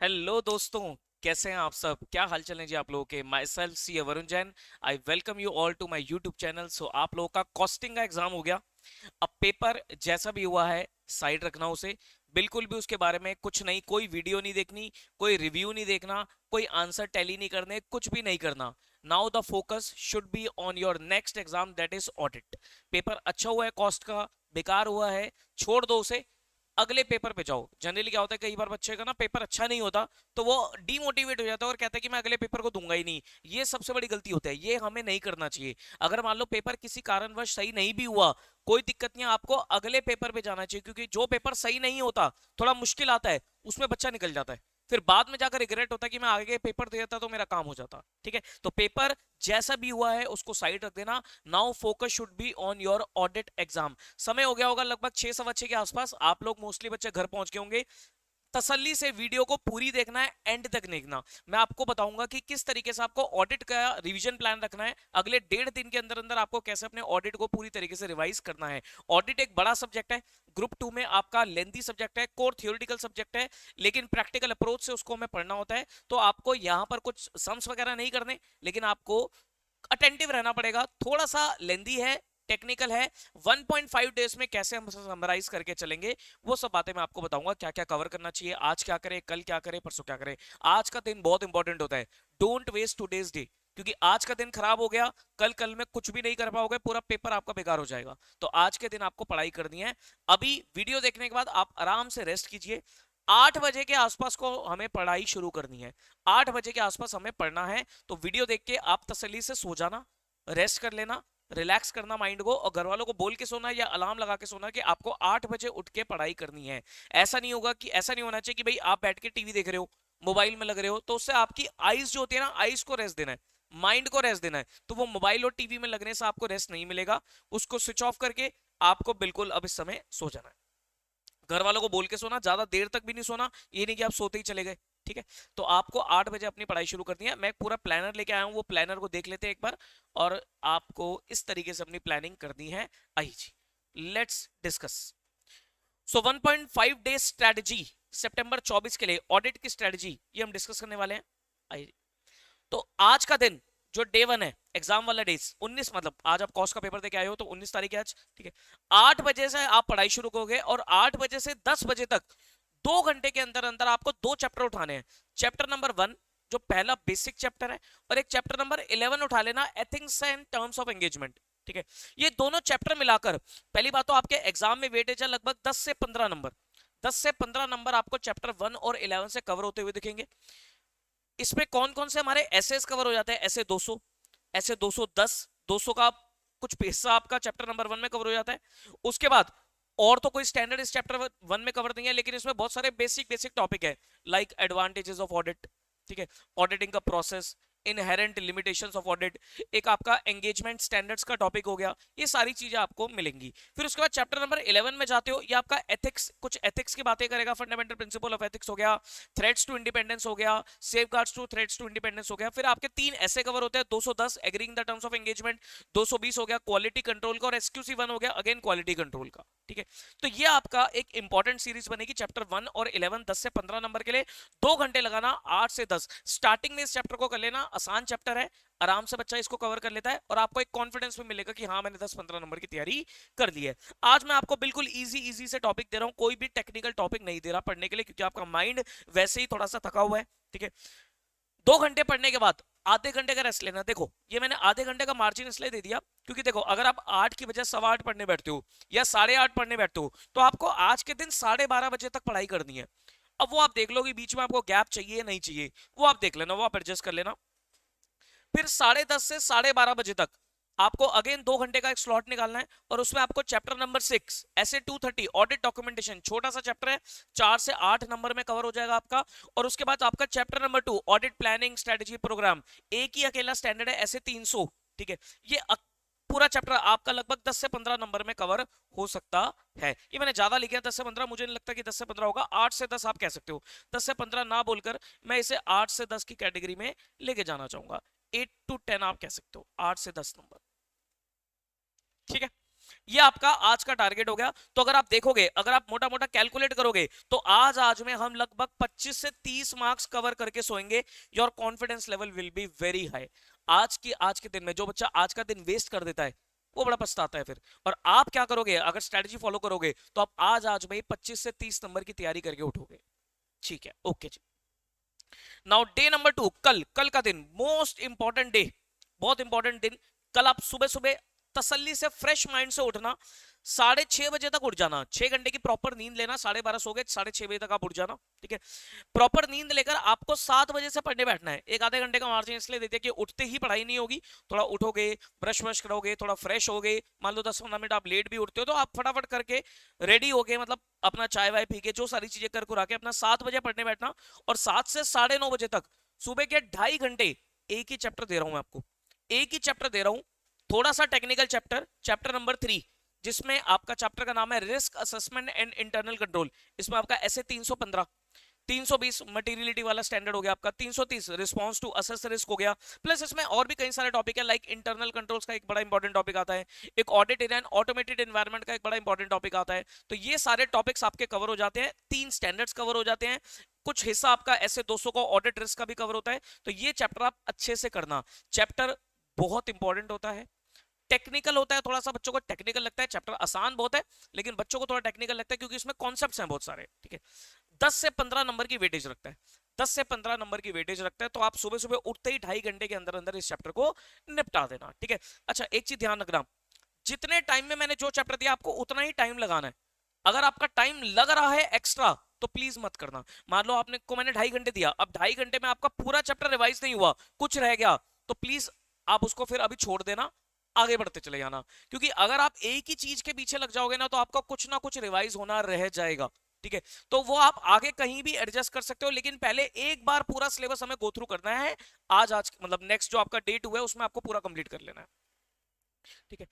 Hello दोस्तों। कैसे हैं आप सब? क्या हाल चाल है जी आप लोगों के? Myself C Varun Jain. I welcome you all to my YouTube channel. So आप लोगों का कॉस्टिंग का एग्जाम हो गया। अब पेपर जैसा भी हुआ है साइड रखना उसे। बिल्कुल भी उसके बारे में कुछ नहीं, कोई वीडियो नहीं देखनी, कोई रिव्यू नहीं देखना, कोई आंसर टैली नहीं करने, कुछ भी नहीं करना। Now the focus should be on your next exam, that is audit. Paper अच्छा हुआ है कॉस्ट का, बेकार हुआ है छोड़ दो उसे, अगले पेपर पे जाओ। जनरली क्या होता है, कई बार बच्चे का ना पेपर अच्छा नहीं होता तो वो डीमोटिवेट हो जाता है और कहता है कि मैं अगले पेपर को दूंगा ही नहीं। ये सबसे बड़ी गलती होता है, ये हमें नहीं करना चाहिए। अगर मान लो पेपर किसी कारणवश सही नहीं भी हुआ, कोई दिक्कत नहीं, आपको अगले पेपर पे जाना चाहिए, क्योंकि जो पेपर सही नहीं होता, थोड़ा मुश्किल आता है, उसमें बच्चा निकल जाता है। फिर बाद में जाकर रिग्रेट होता है कि मैं आगे पेपर दे देता तो मेरा काम हो जाता। ठीक है, तो पेपर जैसा भी हुआ है उसको साइड रख देना। Now focus should be on your audit exam. समय हो गया होगा लगभग 6 सवा 6 के आसपास, आप लोग मोस्टली बच्चे घर पहुंच गए होंगे। तसल्ली से वीडियो को पूरी देखना है, एंड तक देखना। मैं आपको बताऊंगा कि किस तरीके से आपको ऑडिट का रिवीजन प्लान रखना है, अगले 1.5 दिन के अंदर अंदर आपको कैसे अपने ऑडिट को पूरी तरीके से रिवाइज करना है। ऑडिट एक बड़ा सब्जेक्ट है, ग्रुप 2 में आपका लेंथी सब्जेक्ट है, कोर थियोरिटिकल सब्जेक्ट है, लेकिन प्रैक्टिकल अप्रोच से उसको हमें पढ़ना होता है। तो आपको यहां पर कुछ सम्स वगैरह नहीं करने, लेकिन आपको अटेंटिव रहना पड़ेगा। थोड़ा सा लेंदी है, टेक्निकल है। 1.5 डेज में कैसे हम समराइज करके चलेंगे, वो सब बातें मैं आपको बताऊंगा। क्या क्या कवर करना चाहिए, आज क्या करें, कल क्या करें, परसों क्या करें। आज का दिन बहुत इंपॉर्टेंट होता है। डोंट वेस्ट टुडेज डे, क्योंकि आज का दिन खराब हो गया, कल में कुछ भी नहीं कर पाओगे, पूरा पेपर आपका बेकार हो जाएगा। तो आज के दिन आपको पढ़ाई करनी है। अभी वीडियो देखने के बाद आप आराम से रेस्ट कीजिए। 8 बजे के आसपास को हमें पढ़ाई शुरू करनी है। 8 बजे के आसपास हमें पढ़ना है। तो वीडियो देख के आप तसल्ली से सो जाना, रेस्ट कर लेना, रिलैक्स करना माइंड को, और घर वालों को बोल के सोना या अलार्म लगा के सोना कि आपको 8 बजे उठ के पढ़ाई करनी है। ऐसा नहीं होगा कि, ऐसा नहीं होना चाहिए कि भाई आप बैठ के टीवी देख रहे हो, मोबाइल में लग रहे हो, तो उससे आपकी आईज जो होती है ना, आईज को रेस्ट देना है, माइंड को रेस्ट देना है। तो वो मोबाइल और टीवी में लगने से आपको रेस्ट नहीं मिलेगा। उसको स्विच ऑफ करके आपको बिल्कुल अब इस समय सो जाना है। घर वालों को बोल के सोना, ज्यादा देर तक भी नहीं सोना, ये नहीं कि आप सोते ही चले गए। ठीक है, तो आपको 8 बजे अपनी पढ़ाई शुरू करनी है। मैं पूरा प्लानर लेके आया हूँ, वो प्लानर को देख लेते हैं एक बार। और आपको इस तरीके से अपनी प्लानिंग करनी है। आइए जी, let's discuss. So 1.5 day strategy, सितंबर 24 के लिए ऑडिट की स्ट्रेटजी, ये हम डिस्कस करने वाले हैं। आइए, तो आज का दिन जो डे 1 है, एग्जाम वाला डेज 19, मतलब आज आप कॉस्ट का पेपर देके आए हो तो 19 तारीख है आज। ठीक है, 8 बजे से आप पढ़ाई शुरू करोगे और 8 बजे से 10 बजे तक 2 घंटे के अंदर अंदर आपको 2 चैप्टर उठाने हैं। चैप्टर नंबर 1 जो पहला बेसिक चैप्टर है, और एक चैप्टर नंबर 11 उठा लेना, ethics and terms of engagement. ठीक है, ये दोनों चैप्टर मिलाकर, पहली बात तो आपके एग्जाम में वेटेज है लगभग 10 से 15 नंबर। 10 से 15 नंबर आपको चैप्टर 1 और 11 से कवर होते हुए दिखेंगे। इसमें कौन कौन से हमारे एसेस कवर हो जाते हैं? ऐसे 200, ऐसे 210, 200 का कुछ हिस्सा आपका चैप्टर नंबर 1 में कवर हो जाता है। उसके बाद और तो कोई स्टैंडर्ड इस चैप्टर 1 में कवर नहीं है, लेकिन इसमें बहुत सारे बेसिक बेसिक टॉपिक है, लाइक एडवांटेजेस ऑफ ऑडिट। ठीक है, ऑडिटिंग का process, inherent limitations of audit, एक आपका एंगेजमेंट स्टैंडर्ड्स का टॉपिक हो गया। ये सारी चीजें आपको मिलेंगी। फिर उसके बाद चैप्टर नंबर 11 में जाते हो, ये आपका एथिक्स, कुछ एथिक्स की बातें करेगा, फंडामेंटल प्रिंसिपल ऑफ एथिक्स हो गया, थ्रेट्स टू इंडिपेंडेंस हो गया, safeguards to threats to independence हो गया। फिर आपके 3 ऐसे कवर होते हैं, 210 agreeing the terms of engagement, 220 हो गया क्वालिटी कंट्रोल का, और एक्सक्लूसिव 1 हो गया अगेन क्वालिटी कंट्रोल का। ठीक है, तो ये आपका एक इंपॉर्टेंट सीरीज बनेगी। चैप्टर 1 और 11 10 से 15 नंबर के लिए 2 घंटे लगाना, 8 से 10। स्टार्टिंग में इस चैप्टर को कर लेना, आसान चैप्टर है, आराम से बच्चा इसको कवर कर लेता है, और आपको एक कॉन्फिडेंस भी मिलेगा कि हाँ मैंने 10-15 नंबर की तैयारी कर ली है। आज मैं आपको बिल्कुल इजी इजी से टॉपिक दे रहा हूं, कोई भी टेक्निकल टॉपिक नहीं दे रहा पढ़ने के लिए, क्योंकि आपका माइंड वैसे ही थोड़ा सा थका हुआ है। ठीक है, 2 घंटे पढ़ने के बाद आधे घंटे का रेस्ट लेना। देखो ये मैंने आधे घंटे का मार्जिन इसलिए दे दिया, क्योंकि देखो अगर आप 8 की बजाय 8:15 पढ़ने बैठते हो या 8:30 पढ़ने बैठते हो, तो आपको आज के दिन 12:30 बजे तक पढ़ाई करनी है। अब वो आप देख लो कि बीच में आपको गैप चाहिए या नहीं चाहिए, वो आप देख लेना, वो आप एडजस्ट कर लेना। फिर 10:30 से 12:30 बजे तक आपको अगेन 2 घंटे का एक स्लॉट निकालना है, और उसमें आपको चैप्टर नंबर 6 ऐसे 230 ऑडिट डॉक्यूमेंटेशन, छोटा सा चैप्टर है, 4 से 8 नंबर में कवर हो जाएगा आपका। और उसके बाद आपका chapter number 2 audit planning strategy program, एक ही अकेला स्टैंडर्ड है, ऐसे 300। ठीक है, ये पूरा चैप्टर आपका लगभग 10 से 15 नंबर में कवर हो सकता है। ये मैंने ज्यादा लिखा है 10 से 15, मुझे नहीं लगता कि 10 से 15 होगा, 8 से 10 आप कह सकते हो। 10 से 15 ना बोलकर मैं इसे 8 से 10 की कैटेगरी में लेके जाना चाहूंगा। 8 to 10 आप कह सकते हो, 8 से 10 नंबर। ठीक है, ये आपका आज का टारगेट हो गया। तो अगर आप देखोगे, अगर आप मोटा मोटा कैलकुलेट करोगे तो आज में हम लगभग 25 से 30 मार्क्स कवर करके सोएंगे। Your confidence level will be very high. आज के दिन में जो बच्चा आज का दिन वेस्ट कर देता है वो बड़ा पछताता है फिर। और आप क्या करोगे, अगर स्ट्रेटजी फॉलो करोगे तो आप आज में 25 से 30 नंबर की तैयारी करके उठोगे। ठीक है, ओके जी। नाउ डे नंबर 2, कल का दिन मोस्ट इंपॉर्टेंट डे, बहुत इंपॉर्टेंट दिन। कल आप सुबह सुबह तसल्ली से फ्रेश माइंड से उठना, 6:30 बजे तक उठ जाना, 6 घंटे की प्रॉपर नींद लेना, 12:30 सो गए, 6:30 बजे तक आप उठ जाना। ठीक है, प्रॉपर नींद लेकर आपको 7 बजे से पढ़ने बैठना है। एक आधे घंटे का मार्जिन इसलिए देते हैं कि उठते ही पढ़ाई नहीं होगी, थोड़ा उठोगे, ब्रश व्रश करोगे, थोड़ा फ्रेश होगे, मान लो 10-15 मिनट आप लेट भी उठते हो तो आप फटाफट करके रेडी होके, मतलब अपना चाय वाय पी के जो सारी चीजें कर कुरा के अपना 7 बजे पढ़ने बैठना। और 7 से 9:30 बजे तक सुबह के 2.5 घंटे एक ही चैप्टर दे रहा हूं मैं आपको, एक ही चैप्टर दे रहा हूं, थोड़ा सा टेक्निकल चैप्टर, चैप्टर नंबर 3, जिसमें आपका चैप्टर का नाम है risk assessment and internal control. इसमें आपका ऐसे 315, 320 मटेरियलिटी वाला स्टैंडर्ड हो गया आपका, 330 रिस्पांस टू असेस रिस्क हो गया। प्लस इसमें और भी कई सारे टॉपिक है, लाइक इंटरनल कंट्रोल्स का एक बड़ा इंपॉर्टेंट टॉपिक आता है, एक audit in an automated environment का एक बड़ा इंपॉर्टेंट टॉपिक आता है। तो ये सारे टॉपिक्स आपके कवर हो जाते हैं, 3 स्टैंडर्ड्स कवर हो जाते हैं, कुछ हिस्सा आपका ऐसे 200 का ऑडिट रिस्क का भी कवर होता है। तो ये चैप्टर आप अच्छे से करना। चैप्टर बहुत इंपॉर्टेंट होता है, टेक्निकल होता है, थोड़ा सा बच्चों को टेक्निकल लगता है, चैप्टर आसान बहुत है लेकिन बच्चों को थोड़ा टेक्निकल लगता है क्योंकि इसमें कॉन्सेप्ट्स हैं बहुत सारे। ठीक है, 10 से 15 नंबर की वेटेज रखता है, 10 से 15 नंबर की वेटेज रखता है। तो आप सुबह सुबह उठते ही 2.5 घंटे के अंदर अंदर इस चैप्टर को निपटा देना। ठीक है, अच्छा एक चीज ध्यान रखना, जितने टाइम में मैंने जो चैप्टर दिया आपको उतना ही टाइम लगाना है। अगर आपका टाइम लग रहा है एक्स्ट्रा तो प्लीज मत करना। मान लो आपने को मैंने 2.5 घंटे दिया, अब 2.5 घंटे में आपका पूरा चैप्टर रिवाइज नहीं हुआ, कुछ रह गया, तो प्लीज आप उसको फिर अभी छोड़ देना, आगे बढ़ते चले जाना। क्योंकि अगर आप एक ही चीज के पीछे लग जाओगे ना तो आपका कुछ ना कुछ रिवाइज होना रह जाएगा। ठीक है, तो वो आप आगे कहीं भी एडजस्ट कर सकते हो, लेकिन पहले एक बार पूरा सिलेबस हमें गो थ्रू करना है। आज मतलब नेक्स्ट जो आपका डेट हुआ है उसमें आपको पूरा कंप्लीट कर लेना है। ठीक है,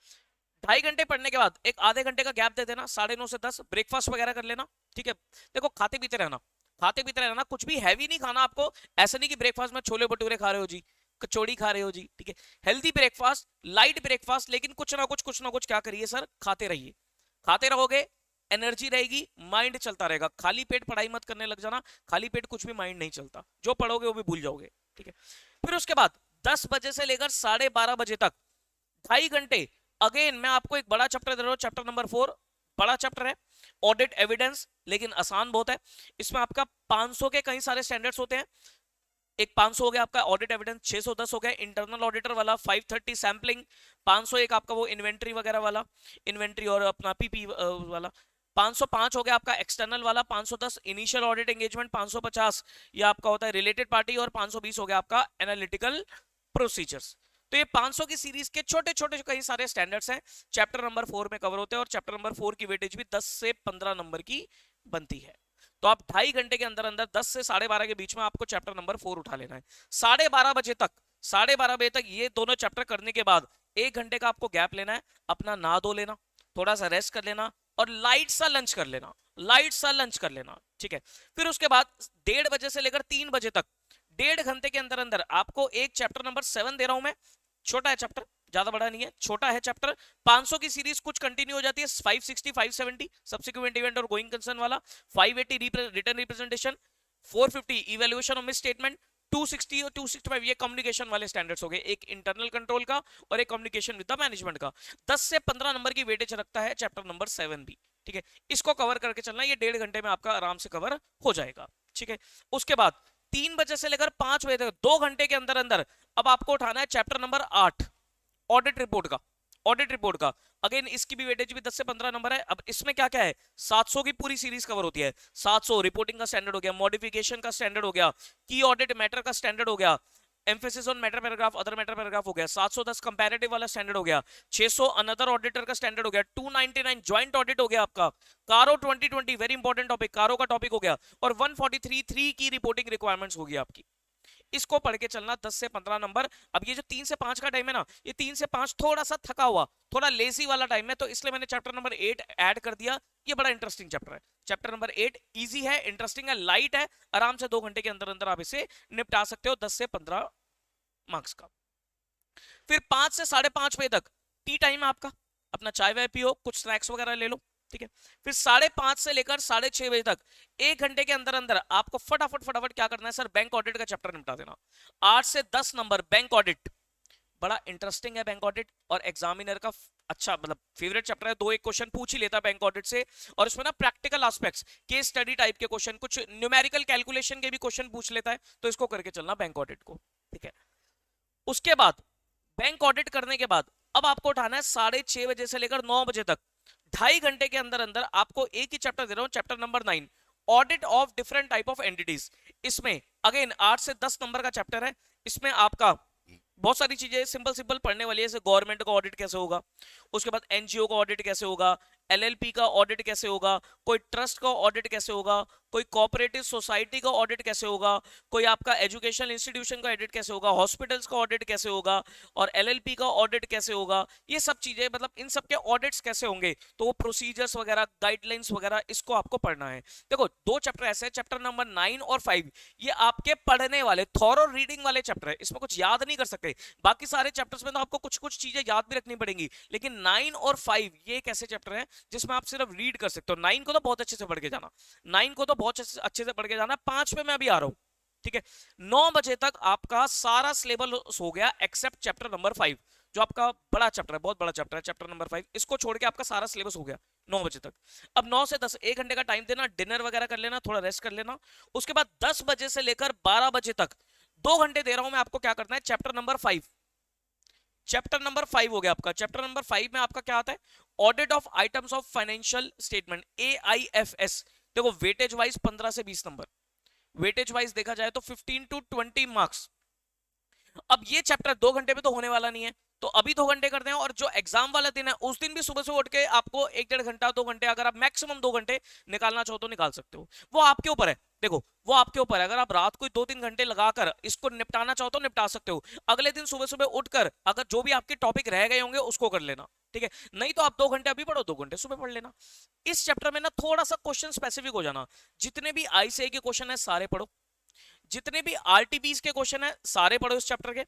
2.5 घंटे पढ़ने के बाद एक आधे घंटे का गैप दे देना, 9:30 से 10 ब्रेकफास्ट वगैरह कर लेना। ठीक है, देखो खाते पीते रहना, खाते पीते रहना, कुछ भी हैवी नहीं खाना आपको। ऐसा नहीं कि ब्रेकफास्ट में छोले भटूरे खा रहे हो जी, कचौड़ी खा रहे हो जी। ठीक है, हेल्दी ब्रेकफास्ट, लाइट ब्रेकफास्ट, लेकिन कुछ ना कुछ क्या करिए सर, खाते रहिए। खाते रहोगे एनर्जी रहेगी, माइंड चलता रहेगा। खाली पेट पढ़ाई मत करने लग जाना, खाली पेट कुछ भी माइंड नहीं चलता, जो पढ़ोगे वो भी भूल जाओगे। ठीक है, फिर उसके बाद 10 बजे से लेकर 12:30 बजे तक 2.5 घंटे, अगेन मैं आपको एक बड़ा चैप्टर दे रहा हूं, चैप्टर नंबर 4, बड़ा चैप्टर है, ऑडिट एविडेंस, लेकिन आसान बहुत है। इसमें आपका 500 के कई सारे स्टैंडर्ड्स होते हैं। एक 500 हो गया आपका ऑडिट एविडेंस, 610 हो गया इंटरनल ऑडिटर वाला, 530 सैंपलिंग, 501 आपका वो इन्वेंट्री वगैरह वाला, इन्वेंट्री और अपना पीपी वाला, 505 हो गया आपका एक्सटर्नल वाला, 510 इनिशियल ऑडिट एंगेजमेंट, 550 ये आपका होता है रिलेटेड पार्टी, और 520 हो गया आपका एनालिटिकल प्रोसीजर्स। तो ये 500 की सीरीज के छोटे छोटे कई सारे स्टैंडर्ड्स हैं, चैप्टर नंबर 4 में कवर होते हैं, और चैप्टर नंबर 4 की वेटेज भी 10 से 15 नंबर की बनती है। तो आप 2.5 घंटे के अंदर अंदर 10 से 12:30 के बीच में आपको चैप्टर नंबर 4 उठा लेना है। 12:30 बजे तक, 12:30 बजे तक ये दोनों चैप्टर करने के बाद 1 घंटे का आपको गैप लेना है, अपना नहा धो लेना, थोड़ा सा रेस्ट कर लेना और लाइट सा लंच कर लेना, लाइट सा लंच कर लेना। ठीक है, फिर उसके बाद 1:30 बजे से लेकर 3 बजे तक 1.5 घंटे के अंदर अंदर आपको एक चैप्टर नंबर 7 दे रहा हूं मैं, छोटा है चैप्टर, ज्यादा बड़ा नहीं है, छोटा है चैप्टर। 500 की सीरीज कुछ कंटिन्यू हो जाती है, 560 570 सब्सिक्वेंट इवेंट और गोइंग कंसर्न वाला, 580 written representation, 450 evaluation of miss statement, 260 और 265 ये कम्युनिकेशन वाले स्टैंडर्ड्स हो गए, एक इंटरनल कंट्रोल का और एक कम्युनिकेशन विद द मैनेजमेंट का। 10 से 15 नंबर की वेटेज रखता है चैप्टर नंबर 7 भी। ठीक है, इसको कवर करके चलना, ये 1.5 घंटे में आपका आराम से कवर हो जाएगा। ठीक है, उसके बाद 3 बजे से लेकर 5 बजे तक 2 घंटे के अंदर अंदर अब आपको उठाना है चैप्टर नंबर 8, ऑडिट रिपोर्ट का, ऑडिट रिपोर्ट का। अगेन इसकी भी वेटेज भी 10 से 15 नंबर है। अब इसमें क्या क्या है, 700 की पूरी सीरीज कवर होती है, 700 रिपोर्टिंग का स्टैंडर्ड हो गया, मॉडिफिकेशन का स्टैंडर्ड हो गया, की ऑडिट मैटर का स्टैंडर्ड हो गया, emphasis on matter paragraph, other matter paragraph हो गया, 710 कंपैरेटिव वाला स्टैंडर्ड हो गया, 600 अनदर ऑडिटर का स्टैंडर्ड हो गया, 299 ज्वाइंट ऑडिट हो गया आपका, कारो 2020 वेरी इंपॉर्टेंट टॉपिक, कारो का टॉपिक हो गया, और 143 3 की रिपोर्टिंग रिक्वायरमेंट्स होगी आपकी। इसको पढ़ के चलना 10 से 15 नंबर। अब ये जो 3 से 5 का टाइम है ना, ये 3 से 5 थोड़ा सा थका हुआ, थोड़ा लेजी वाला टाइम है, तो इसलिए मैंने चैप्टर नंबर 8 ऐड कर दिया। ये बड़ा इंटरेस्टिंग चैप्टर है, चैप्टर नंबर 8 इजी है, इंटरेस्टिंग है, लाइट है, आराम से 2 घंटे के अंदर अंदर आप इसे निपटा सकते हो 10 से 15 मार्क्स का। फिर 5 से 5:30 बजे तक टी टाइम है आपका, अपना चाय वाय पियो, कुछ स्नैक्स वगैरह ले लो, ठीक है। फिर 5:30 से लेकर 6:30 बजे तक 1 घंटे के अंदर अंदर आपको फटाफट फटाफट क्या करना है सर, बैंक ऑडिट का चैप्टर निपटा देना। 8 से 10 नंबर बैंक ऑडिट, बड़ा इंटरेस्टिंग है बैंक ऑडिट, और एग्जामिनर का अच्छा मतलब फेवरेट चैप्टर है। 2 एक क्वेश्चन पूछ ही लेता है बैंक ऑडिट से, और इसमें ना practical aspects, case study type के क्वेश्चन, कुछ न्यूमेरिकल कैलकुलेशन के भी क्वेश्चन पूछ लेता है, तो इसको करके चलना बैंक ऑडिट को, ठीक है। उसके बाद बैंक ऑडिट करने के बाद अब आपको उठाना है 6:30 बजे से लेकर 9 बजे तक, 2.5 घंटे के अंदर अंदर आपको एक ही चैप्टर दे रहा हूं, chapter number 9, audit of different type of entities. इसमें अगेन 8 से 10 नंबर का चैप्टर है। इसमें आपका बहुत सारी चीजें सिंपल सिंपल पढ़ने वाली है, जैसे गवर्नमेंट का ऑडिट कैसे होगा, उसके बाद एनजीओ का ऑडिट कैसे होगा, एलएलपी का ऑडिट कैसे होगा, कोई ट्रस्ट का ऑडिट कैसे होगा, कोई कोऑपरेटिव सोसाइटी का ऑडिट कैसे होगा, कोई आपका एजुकेशनल इंस्टीट्यूशन का ऑडिट कैसे होगा, हॉस्पिटल्स का ऑडिट कैसे होगा, और एलएलपी का ऑडिट कैसे होगा, ये सब चीजें मतलब इन सब के ऑडिट्स कैसे होंगे, तो वो प्रोसीजर्स वगैरह गाइडलाइंस वगैरह इसको आपको पढ़ना है। देखो 2 चैप्टर ऐसे हैं, चैप्टर नंबर 9 और 5, ये आपके पढ़ने वाले थॉरो रीडिंग वाले चैप्टर है, इसमें कुछ याद नहीं कर सकते। बाकी सारे चैप्टर्स में तो आपको कुछ कुछ चीजें याद भी रखनी पड़ेंगी, लेकिन 9 और 5 ये एक ऐसे चैप्टर है जिसमें आप सिर्फ रीड कर सकते हो। 9 को तो बहुत अच्छे से पढ़ के जाना, 9 को तो बहुत अच्छे से पढ़ के जाना। 5 पे मैं अभी आ रहा हूं, ठीक है। 9 बजे तक आपका सारा सिलेबस हो गया एक्सेप्ट चैप्टर नंबर 5, जो आपका बड़ा चैप्टर है, बहुत बड़ा चैप्टर है चैप्टर नंबर 5, इसको छोड़ के आपका सारा सिलेबस हो गया 9 बजे तक। अब 9 से 10 1 घंटे का टाइम देना, डिनर वगैरह कर लेना, थोड़ा रेस्ट कर लेना। उसके बाद 10 बजे से लेकर 12 बजे तक 2 घंटे दे रहा हूं मैं आपको, क्या करना है, चैप्टर नंबर 5, चैप्टर नंबर 5 हो गया आपका। चैप्टर नंबर 5 में आपका क्या आता है, audit of items of financial statement, AIFS। देखो वेटेज वाइज 15 से 20 नंबर, वेटेज वाइज देखा जाए तो 15 to 20 मार्क्स। अब ये चैप्टर 2 घंटे में तो होने वाला नहीं है, तो अभी 2 घंटे करते हैं, और जो एग्जाम वाला दिन है उस दिन भी सुबह से उठ के आपको 1 डेढ़ घंटा 2 घंटे, अगर आप मैक्सिमम 2 घंटे निकालना चाहो तो निकाल सकते हो, वो आपके ऊपर है। देखो वो आपके ऊपर है, अगर आप रात को 2-3 घंटे लगाकर इसको निपटाना चाहो तो निपटा सकते हो। अगले दिन सुबह सुबह उठकर अगर जो भी आपके टॉपिक रह गए होंगे उसको कर लेना, ठीक है। नहीं तो आप 2 घंटे अभी पढ़ो, 2 घंटे सुबह पढ़ लेना। इस चैप्टर में ना थोड़ा सा क्वेश्चन स्पेसिफिक हो जाना, जितने भी आईसीआई के क्वेश्चन है सारे पढ़ो, जितने भी आरटीपीज के क्वेश्चन है सारे पढ़ो इस चैप्टर के,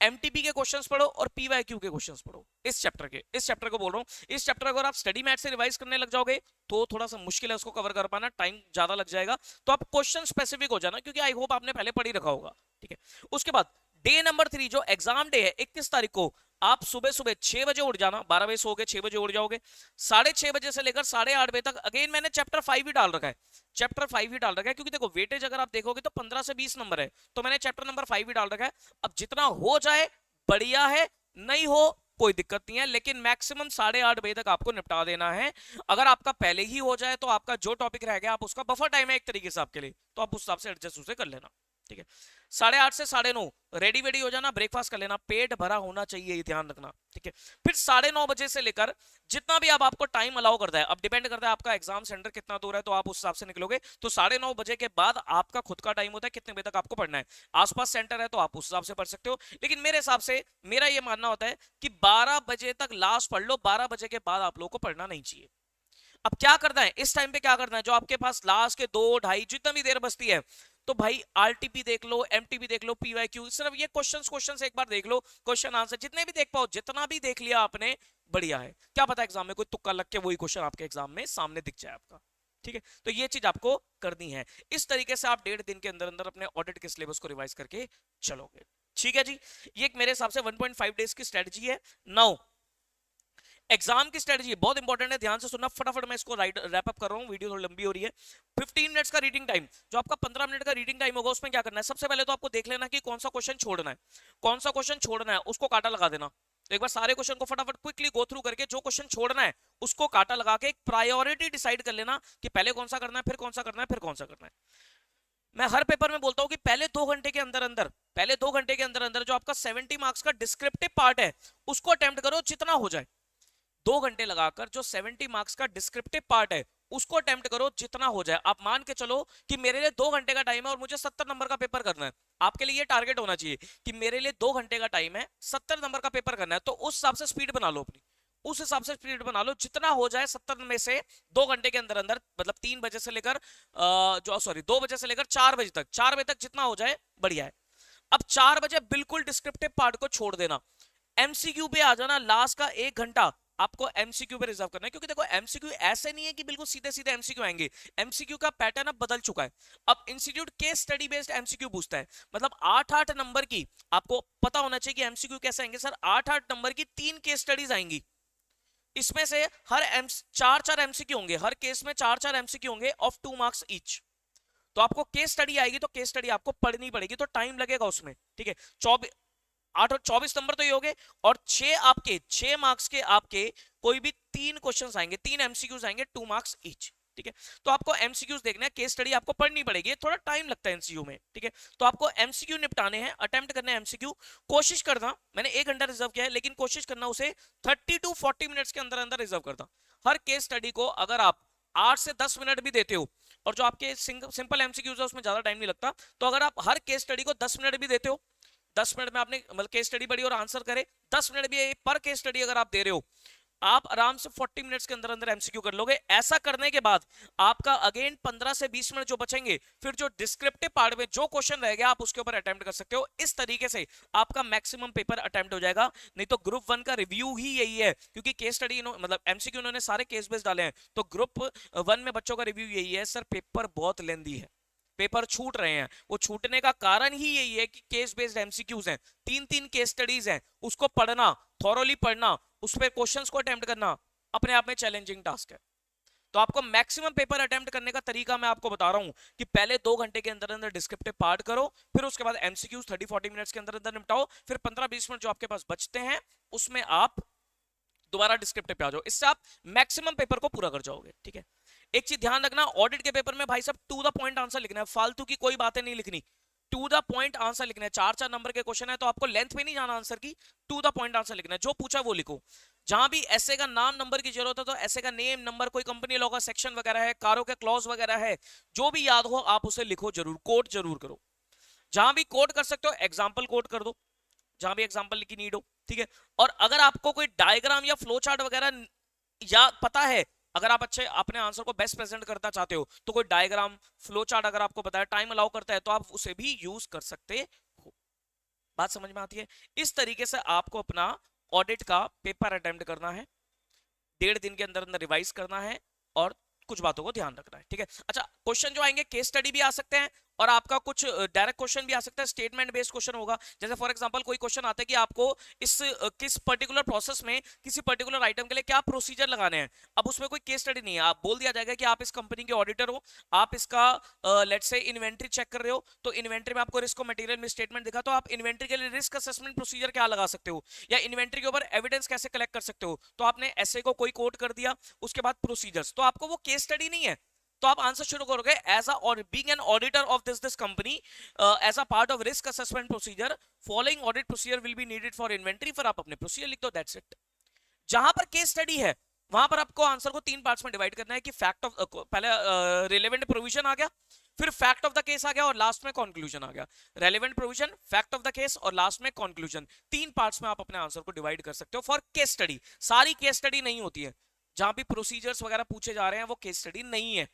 एमटीपी के क्वेश्चंस पढ़ो, और पीवाईक्यू के क्वेश्चंस पढ़ो इस चैप्टर के। इस चैप्टर को बोल रहा हूं, इस चैप्टर अगर आप स्टडी मैथ से रिवाइज करने लग जाओगे तो थोड़ा सा मुश्किल है उसको कवर कर पाना, टाइम ज्यादा लग जाएगा। तो आप क्वेश्चन स्पेसिफिक हो जाना, क्योंकि आई होप आपने पहले पढ़ ही रखा होगा, ठीक है। उसके बाद डे नंबर 3 जो एग्जाम डे है 21 तारीख को, आप सुबह सुबह 6 बजे उठ जाना, 12 बजे सो के 6 बजे उठ जाओगे, 6:30 बजे से लेकर 8:30 बजे तक अगेन मैंने चैप्टर 5 ही डाल रखा है, चैप्टर 5 ही डाल रखा है, क्योंकि देखो वेटेज अगर आप देखोगे तो 15 से 20 नंबर है, तो मैंने चैप्टर नंबर 5 ही डाल रखा है। अब जितना हो जाए बढ़िया है, नहीं हो कोई दिक्कत नहीं है, लेकिन मैक्सिमम 8:30 बजे तक आपको निपटा देना है। अगर आपका पहले ही हो जाए तो आपका जो टॉपिक रह गया, आप उसका बफर टाइम है एक तरीके से आपके लिए, तो आप उस हिसाब से एडजस्ट उसे कर लेना, ठीक है। 8:30 से 9:30 रेडी वेडी हो जाना, ब्रेकफास्ट कर लेना, पेट भरा होना चाहिए, ये ध्यान रखना, ठीक है। फिर 9:30 बजे से लेकर जितना भी अब आपको टाइम अलाउ करता है, अब डिपेंड करता है आपका एग्जाम सेंटर कितना दूर है, तो आप उस हिसाब से निकलोगे। तो 9:30 बजे के बाद आपका खुद का टाइम होता है कितने बजे तक आपको पढ़ना है। आसपास सेंटर है तो आप उस हिसाब से पढ़ सकते हो, लेकिन मेरे हिसाब से मेरा ये मानना होता है कि 12 बजे तक लास्ट पढ़ लो, 12 बजे के बाद आप लोगों को पढ़ना नहीं चाहिए। अब क्या करना है इस टाइम पे, क्या करना है, जो आपके पास लास्ट के 2-2.5 जितना भी देर बचती है, तो भाई आरटीपी देख लो, एमटीपी देख लो, पीवाईक्यू, सिर्फ ये क्वेश्चंस एक बार देख लो, क्वेश्चन आंसर जितने भी देख पाओ, जितना भी देख लिया आपने बढ़िया है। क्या पता एग्जाम में कोई तुक्का लग के वही क्वेश्चन आपके एग्जाम में सामने दिख जाए आपका, ठीक है। तो ये चीज आपको करनी है। इस तरीके से आप 1.5 दिन के अंदर अंदर अपने ऑडिट के सिलेबस को रिवाइज करके चलोगे, ठीक है जी। ये एक मेरे हिसाब से 1.5 डेज की स्ट्रेटजी है। नाउ एग्जाम की स्ट्रेटजी बहुत इंपॉर्टेंट है, ध्यान से सुनना, फटाफट मैं इसको रैप अप कर रहा हूं, वीडियो थोड़ी लंबी हो रही है। 15 मिनट्स का रीडिंग टाइम, जो आपका 15 मिनट का रीडिंग टाइम होगा उसमें क्या करना है, सबसे पहले तो आपको देख लेना कि कौन सा क्वेश्चन छोड़ना है, कौन सा क्वेश्चन छोड़ना है उसको काटा लगा देना। तो एक बार सारे क्वेश्चन को फटाफट क्विकली गो थ्रू करके जो क्वेश्चन छोड़ना है उसको काटा लगा के एक प्रायोरिटी डिसाइड कर लेना कि पहले कौन सा करना है, फिर कौन सा करना है, फिर कौन सा करना है। मैं हर पेपर में बोलता हूं कि पहले 2 घंटे के अंदर अंदर, पहले 2 घंटे के अंदर अंदर जो आपका 70 मार्क्स का डिस्क्रिप्टिव पार्ट है उसको अटेम्प्ट करो जितना हो जाए। 2 घंटे लगाकर जो 70 मार्क्स का डिस्क्रिप्टिव पार्ट है उसको अटेम्प्ट करो जितना हो जाए। आप मान के चलो कि मेरे लिए 2 घंटे का टाइम है और मुझे 70 नंबर का पेपर करना है, आपके लिए ये टारगेट होना चाहिए कि मेरे लिए 2 घंटे का टाइम है, 70 नंबर का पेपर करना है, तो उस हिसाब से स्पीड बना लो अपनी, उस हिसाब से स्पीड बना लो जितना हो जाए 70 में से 2 घंटे के अंदर अंदर, मतलब 3 बजे से लेकर जो सॉरी 2 बजे से लेकर 4 बजे तक, 4 बजे तक जितना हो जाए बढ़िया है। अब 4 बजे बिल्कुल डिस्क्रिप्टिव पार्ट को छोड़ देना, एमसीक्यू पे आ जाना, लास्ट का 1 घंटा आपको एमसीक्यू पे रिजर्व करना है, क्योंकि देखो एमसीक्यू ऐसे नहीं है कि बिल्कुल सीधे सीधे एमसीक्यू आएंगे। एमसीक्यू का पैटर्न अब बदल चुका है। अब institute case study based MCQ पूछता है, मतलब 8-8 नंबर की, आपको पता होना चाहिए कि एमसीक्यू कैसे आएंगे सर, 8-8 नंबर की 3 केस स्टडीज आएंगी। इसमें से हर 4-4 एमसीक्यू होंगे, हर केस में 4-4 एमसीक्यू होंगे ऑफ 2 मार्क्स ईच। तो आपको केस स्टडी आएगी तो केस स्टडी आपको पढ़नी पड़ेगी, तो टाइम लगेगा उसमें, ठीक है। 8 और 24 नंबर तो ये हो गए, और 6 मार्क्स के आपके कोई भी 3 क्वेश्चंस आएंगे, 3 एमसीक्यूज आएंगे 2 मार्क्स ईच, ठीक है। तो आपको एमसीक्यूज देखना है, केस स्टडी आपको पढ़नी पड़ेगी, थोड़ा टाइम लगता है एमसीक्यू में, ठीक है। तो आपको एमसीक्यू निपटाने हैं, अटेम्प्ट करने हैं एमसीक्यू। कोशिश करना, मैंने 1 घंटा रिजर्व किया है, लेकिन कोशिश करना उसे 30 to 40 मिनट्स के अंदर अंदर रिजर्व करना। हर केस स्टडी को अगर आप 8 से 10 मिनट भी देते हो, और जो आपके सिंपल एमसीक्यूज है उसमें ज्यादा टाइम नहीं लगता, तो अगर आप हर केस स्टडी को 10 मिनट भी देते हो, 10 मिनट में आपने मतलब केस स्टडी पढ़ी और आंसर करे, 10 मिनट भी पर केस स्टडी अगर आप दे रहे हो, आप आराम से 40 मिनट्स के अंदर अंदर एमसीक्यू कर लोगे। ऐसा करने के बाद आपका अगेन 15 से 20 मिनट जो बचेंगे, फिर जो डिस्क्रिप्टिव पार्ट में जो क्वेश्चन रह गया आप उसके ऊपर अटेम्प्ट कर सकते हो। इस तरीके से आपका मैक्सिमम पेपर अटेम्प्ट हो जाएगा। नहीं तो ग्रुप 1 का रिव्यू ही यही है, क्योंकि केस स्टडी मतलब एमसीक्यू इन्होंने सारे केस बेस्ड डाले हैं, तो ग्रुप 1 में बच्चों का रिव्यू यही है, सर पेपर बहुत लेंदी है, पेपर छूट रहे हैं। वो छूटने का कारण ही यही है कि केस बेस्ड एमसीक्यूज हैं, 3-3 केस स्टडीज हैं, उसको पढ़ना, थॉरोली पढ़ना, उस पे क्वेश्चंस को अटेम्प्ट करना अपने आप में चैलेंजिंग टास्क है। तो आपको मैक्सिमम पेपर अटेम्प्ट करने का तरीका मैं आपको बता रहा हूं कि पहले 2 घंटे के अंदर अंदर डिस्क्रिप्टिव पार्ट करो, फिर उसके बाद एमसीक्यूज 30-40 मिनट्स के अंदर अंदर निपटाओ, फिर 15-20 मिनट जो आपके पास बचते हैं उसमें आप दोबारा डिस्क्रिप्टिव पे आ जाओ। इससे आप मैक्सिमम पेपर को पूरा कर जाओगे, ठीक है। एक चीज ध्यान रखना, ऑडिट के पेपर में भाई साहब टू द पॉइंट आंसर लिखना है, फालतू की कोई बातें नहीं लिखनी, टू द पॉइंट आंसर लिखना है। 4-4 नंबर के क्वेश्चन है तो आपको लेंथ में नहीं जाना आंसर की, टू द पॉइंट आंसर लिखना है, जो पूछा वो लिखो। जहां भी ऐसे का नाम नंबर की जरूरत है तो ऐसे का नेम नंबर, कोई कंपनी लॉ का सेक्शन वगैरह है, कारों के क्लॉज वगैरह है, जो भी याद हो आप उसे लिखो जरूर, कोट जरूर करो। जहां भी कोट कर सकते हो एग्जाम्पल कोट कर दो, जहां भी एग्जाम्पल की नीड हो, ठीक है। और अगर आपको कोई डायग्राम या फ्लो चार्ट वगैरह या पता है, अगर आप अच्छे अपने आंसर को बेस्ट प्रेजेंट करना चाहते हो, तो कोई डायग्राम फ्लो चार्ट अगर आपको पता है, टाइम अलाउ करता है, तो आप उसे भी यूज कर सकते हो। बात समझ में आती है? इस तरीके से आपको अपना ऑडिट का पेपर अटेम्प्ट करना है, 1.5 दिन के अंदर अंदर रिवाइज करना है, और कुछ बातों को ध्यान रखना है, ठीक है। अच्छा, क्वेश्चन जो आएंगे केस स्टडी भी आ सकते हैं, और आपका कुछ डायरेक्ट क्वेश्चन भी आ सकता है, स्टेटमेंट बेस्ड क्वेश्चन होगा। जैसे फॉर एग्जांपल कोई क्वेश्चन आता है कि आपको इस किस पर्टिकुलर प्रोसेस में किसी पर्टिकुलर आइटम के लिए क्या प्रोसीजर लगाने हैं। अब उसमें कोई केस स्टडी नहीं है, आप बोल दिया जाएगा कि आप इस कंपनी के ऑडिटर हो, आप इसका लेट्स से इन्वेंट्री चेक कर रहे हो, तो इन्वेंट्री में आपको रिस्क और मटेरियल में स्टेटमेंट दिखा, तो आप इन्वेंट्री के लिए रिस्क असेसमेंट प्रोसीजर क्या लगा सकते हो, या इन्वेंट्री के ऊपर एविडेंस कैसे कलेक्ट कर सकते हो, तो आपने ऐसे को कोई कोट कर दिया, उसके बाद प्रोसीजर्स, तो आपको वो केस स्टडी नहीं है, तो आप आंसर शुरू करोगे एज अ और being an auditor of this company as a part of risk assessment procedure, following audit procedure will be needed for inventory, फिर आप अपने प्रोसीजर लिख दो, दैट्स इट। जहां पर केस स्टडी है वहां पर आपको आंसर को 3 पार्ट्स में डिवाइड करना है कि फैक्ट ऑफ पहले रिलेवेंट प्रोविजन आ गया, फिर फैक्ट ऑफ द केस आ गया, और लास्ट में कंक्लूजन आ गया। Relevant provision, fact of the case, और लास्ट में कंक्लूजन, 3 पार्ट्स में आप अपने आंसर को डिवाइड कर सकते हो फॉर केस स्टडी। सारी केस स्टडी नहीं होती है, जहां भी प्रोसीजर्स वगैरह पूछे जा रहे हैं वो केस स्टडी नहीं है।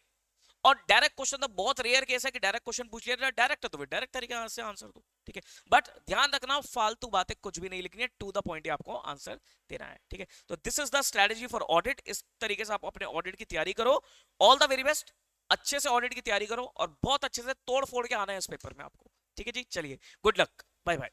और डायरेक्ट क्वेश्चन तो बहुत रेयर केस है कि डायरेक्ट क्वेश्चन पूछ लिया, डायरेक्ट तो डायरेक्ट तरीके से आंसर दो, ठीक है। बट ध्यान रखना फालतू बातें कुछ भी नहीं लिखनी है, टू द पॉइंट ही आपको आंसर देना है, ठीक है। तो this is the strategy for audit. इस तरीके से आप अपने ऑडिट की तैयारी करो। ऑल द वेरी बेस्ट, अच्छे से ऑडिट की तैयारी करो और बहुत अच्छे से तोड़ फोड़ के आना है इस पेपर में आपको, ठीक है जी। चलिए, गुड लक, बाय बाय।